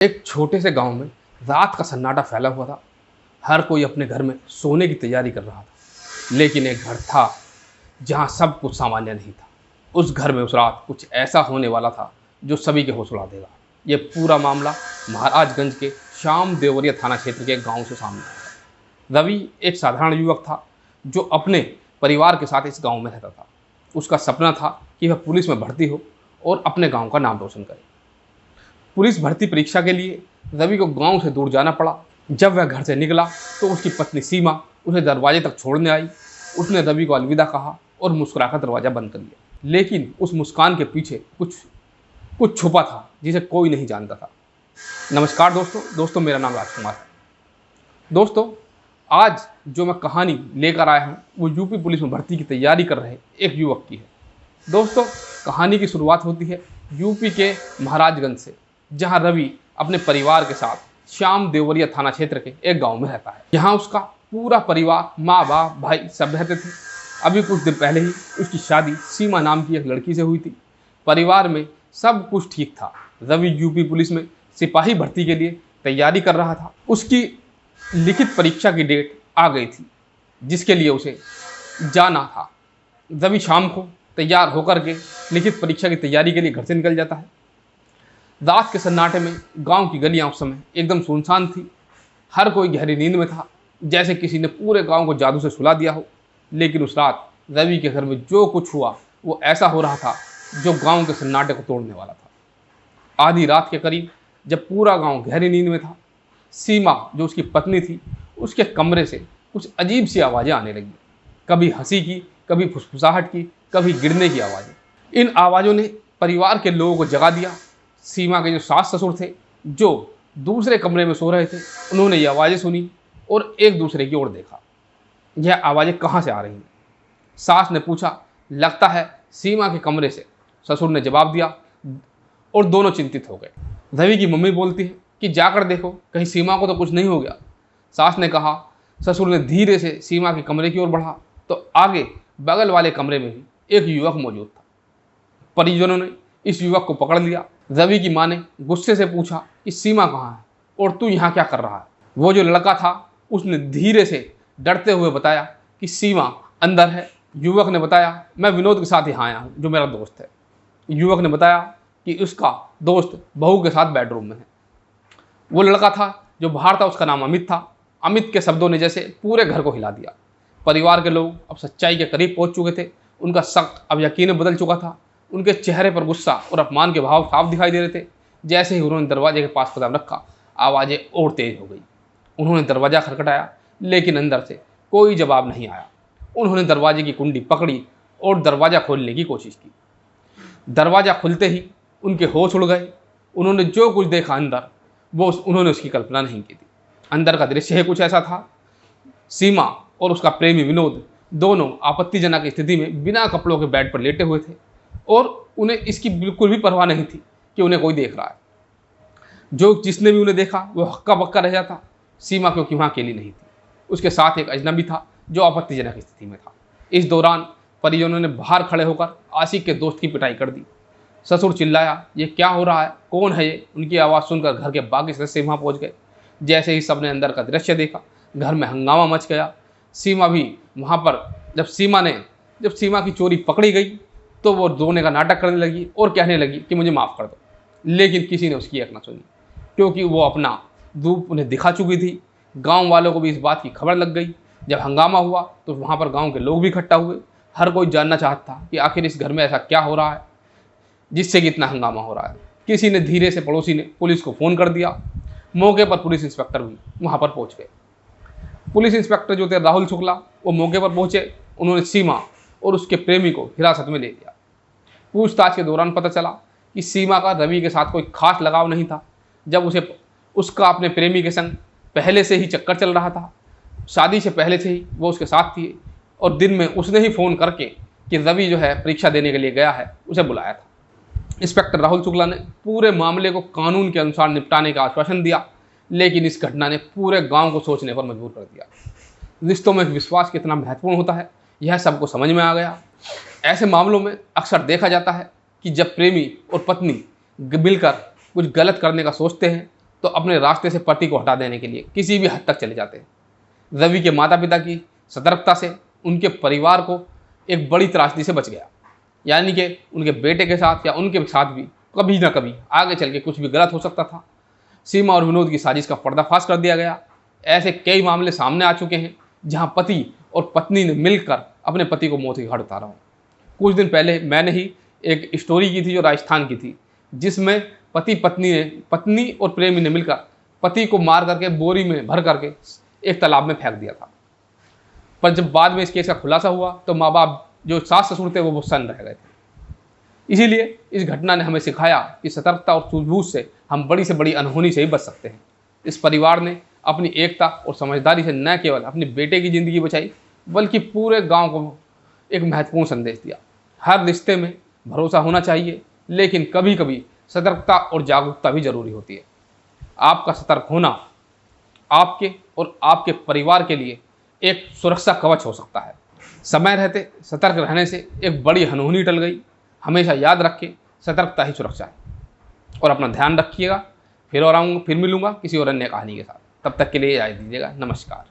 एक छोटे से गांव में रात का सन्नाटा फैला हुआ था। हर कोई अपने घर में सोने की तैयारी कर रहा था, लेकिन एक घर था जहां सब कुछ सामान्य नहीं था। उस घर में उस रात कुछ ऐसा होने वाला था जो सभी के होश उड़ा देगा। ये पूरा मामला महाराजगंज के श्याम देवरिया थाना क्षेत्र के गांव से सामने आया। रवि एक साधारण युवक था जो अपने परिवार के साथ इस गांव में रहता था। उसका सपना था कि वह पुलिस में भर्ती हो और अपने गांव का नाम रोशन करे। पुलिस भर्ती परीक्षा के लिए रवि को गांव से दूर जाना पड़ा। जब वह घर से निकला तो उसकी पत्नी सीमा उसे दरवाजे तक छोड़ने आई। उसने रवि को अलविदा कहा और मुस्कुराकर दरवाजा बंद कर लिया, लेकिन उस मुस्कान के पीछे कुछ कुछ छुपा था जिसे कोई नहीं जानता था। नमस्कार दोस्तों, मेरा नाम राजकुमार है। दोस्तों, आज जो मैं कहानी लेकर आया हूँ वो यूपी पुलिस में भर्ती की तैयारी कर रहे एक युवक की है। दोस्तों, कहानी की शुरुआत होती है यूपी के महाराजगंज से, जहाँ रवि अपने परिवार के साथ श्याम देवरिया थाना क्षेत्र के एक गांव में रहता है। यहाँ उसका पूरा परिवार, माँ बाप, भाई सब रहते थे। अभी कुछ दिन पहले ही उसकी शादी सीमा नाम की एक लड़की से हुई थी। परिवार में सब कुछ ठीक था। रवि यूपी पुलिस में सिपाही भर्ती के लिए तैयारी कर रहा था। उसकी लिखित परीक्षा की डेट आ गई थी जिसके लिए उसे जाना था। रवि शाम को तैयार होकर के लिखित परीक्षा की तैयारी के लिए घर से निकल जाता है। रात के सन्नाटे में गांव की गलियां उस समय एकदम सुनसान थी। हर कोई गहरी नींद में था, जैसे किसी ने पूरे गांव को जादू से सुला दिया हो। लेकिन उस रात रवि के घर में जो कुछ हुआ वो ऐसा हो रहा था जो गांव के सन्नाटे को तोड़ने वाला था। आधी रात के करीब जब पूरा गांव गहरी नींद में था, सीमा जो उसकी पत्नी थी, उसके कमरे से कुछ अजीब सी आवाज़ें आने लगी। कभी हंसी की, कभी फुसफुसाहट की, कभी गिरने की आवाज़ें। इन आवाज़ों ने परिवार के लोगों को जगा दिया। सीमा के जो सास ससुर थे, जो दूसरे कमरे में सो रहे थे, उन्होंने ये आवाज़ें सुनी और एक दूसरे की ओर देखा। यह आवाज़ें कहाँ से आ रही हैं? सास ने पूछा। लगता है सीमा के कमरे से, ससुर ने जवाब दिया और दोनों चिंतित हो गए। रवि की मम्मी बोलती है कि जाकर देखो, कहीं सीमा को तो कुछ नहीं हो गया। सास ने कहा। ससुर ने धीरे से सीमा के कमरे की ओर बढ़ा तो आगे बगल वाले कमरे में भी एक युवक मौजूद था। परिजनों ने इस युवक को पकड़ लिया। रवि की मां ने गुस्से से पूछा कि सीमा कहाँ है और तू यहाँ क्या कर रहा है? वो जो लड़का था उसने धीरे से डरते हुए बताया कि सीमा अंदर है। युवक ने बताया, मैं विनोद के साथ यहाँ आया हूँ, जो मेरा दोस्त है। युवक ने बताया कि उसका दोस्त बहू के साथ बेडरूम में है। वो लड़का था जो बाहर था, उसका नाम अमित था। अमित के शब्दों ने जैसे पूरे घर को हिला दिया। परिवार के लोग अब सच्चाई के करीब पहुंच चुके थे। उनका शक अब यकीन बदल चुका था। उनके चेहरे पर गुस्सा और अपमान के भाव साफ दिखाई दे रहे थे। जैसे ही उन्होंने दरवाजे के पास कदम रखा, आवाज़ें और तेज हो गई। उन्होंने दरवाज़ा खटखटाया, लेकिन अंदर से कोई जवाब नहीं आया। उन्होंने दरवाजे की कुंडी पकड़ी और दरवाज़ा खोलने की कोशिश की। दरवाज़ा खुलते ही उनके होश उड़ गए। उन्होंने जो कुछ देखा अंदर, उन्होंने उसकी कल्पना नहीं की थी। अंदर का दृश्य ही कुछ ऐसा था। सीमा और उसका प्रेमी विनोद दोनों आपत्तिजनक स्थिति में बिना कपड़ों के बेड पर लेटे हुए थे और उन्हें इसकी बिल्कुल भी परवाह नहीं थी कि उन्हें कोई देख रहा है। जिसने भी उन्हें देखा वो हक्का बक्का रह जाता। सीमा क्योंकि वहाँ अकेली नहीं थी, उसके साथ एक अजनबी था जो आपत्तिजनक स्थिति में था। इस दौरान परिजनों ने बाहर खड़े होकर आशिक के दोस्त की पिटाई कर दी। ससुर चिल्लाया, ये क्या हो रहा है? कौन है ये? उनकी आवाज़ सुनकर घर के बाकी सदस्य वहाँ पहुँच गए। जैसे ही सबने अंदर का दृश्य देखा, घर में हंगामा मच गया। सीमा भी वहाँ पर जब सीमा की चोरी पकड़ी गई तो वो रोने का नाटक करने लगी और कहने लगी कि मुझे माफ़ कर दो। लेकिन किसी ने उसकी एक ना सुनी, क्योंकि वो अपना रूप उन्हें दिखा चुकी थी। गांव वालों को भी इस बात की खबर लग गई। जब हंगामा हुआ तो वहाँ पर गांव के लोग भी इकट्ठा हुए। हर कोई जानना चाहता था कि आखिर इस घर में ऐसा क्या हो रहा है जिससे कि इतना हंगामा हो रहा है। किसी ने धीरे से, पड़ोसी ने पुलिस को फ़ोन कर दिया। मौके पर पुलिस इंस्पेक्टर भी वहाँ पर पहुँच गए। पुलिस इंस्पेक्टर जो थे राहुल शुक्ला, वो मौके पर पहुँचे। उन्होंने सीमा और उसके प्रेमी को हिरासत में ले लिया। पूछताछ के दौरान पता चला कि सीमा का रवि के साथ कोई खास लगाव नहीं था। जब उसका अपने प्रेमी के संग पहले से ही चक्कर चल रहा था। शादी से पहले से ही वो उसके साथ थी और दिन में उसने ही फ़ोन करके कि रवि जो है परीक्षा देने के लिए गया है, उसे बुलाया था। इंस्पेक्टर राहुल शुक्ला ने पूरे मामले को कानून के अनुसार निपटाने का आश्वासन दिया, लेकिन इस घटना ने पूरे गाँव को सोचने पर मजबूर कर दिया। रिश्तों में विश्वास कितना महत्वपूर्ण होता है, यह सबको समझ में आ गया। ऐसे मामलों में अक्सर देखा जाता है कि जब प्रेमी और पत्नी मिलकर कुछ गलत करने का सोचते हैं तो अपने रास्ते से पति को हटा देने के लिए किसी भी हद तक चले जाते हैं। रवि के माता पिता की सतर्कता से उनके परिवार को एक बड़ी त्रासदी से बच गया, यानी कि उनके बेटे के साथ या उनके साथ भी कभी ना कभी आगे चल के कुछ भी गलत हो सकता था। सीमा और विनोद की साजिश का पर्दाफाश कर दिया गया। ऐसे कई मामले सामने आ चुके हैं जहां पति और पत्नी ने मिलकर अपने पति को मौत के घाट उतारा हो। कुछ दिन पहले मैंने ही एक स्टोरी की थी जो राजस्थान की थी, जिसमें पत्नी और प्रेमी ने मिलकर पति को मार करके बोरी में भर करके एक तालाब में फेंक दिया था। पर जब बाद में इस केस का खुलासा हुआ तो माँ बाप जो सास ससुर थे वो सन्न रह गए थे। इसीलिए इस घटना ने हमें सिखाया कि सतर्कता और सूझबूझ से हम बड़ी से बड़ी अनहोनी से ही बच सकते हैं। इस परिवार ने अपनी एकता और समझदारी से न केवल अपने बेटे की ज़िंदगी बचाई, बल्कि पूरे गांव को एक महत्वपूर्ण संदेश दिया। हर रिश्ते में भरोसा होना चाहिए, लेकिन कभी कभी सतर्कता और जागरूकता भी जरूरी होती है। आपका सतर्क होना आपके और आपके परिवार के लिए एक सुरक्षा कवच हो सकता है। समय रहते सतर्क रहने से एक बड़ी अनहोनी टल गई। हमेशा याद रखें, सतर्कता ही सुरक्षा है। और अपना ध्यान रखिएगा। फिर मिलूंगा किसी और अन्य कहानी के साथ। तब तक के लिए इजाज़त दीजिएगा। नमस्कार।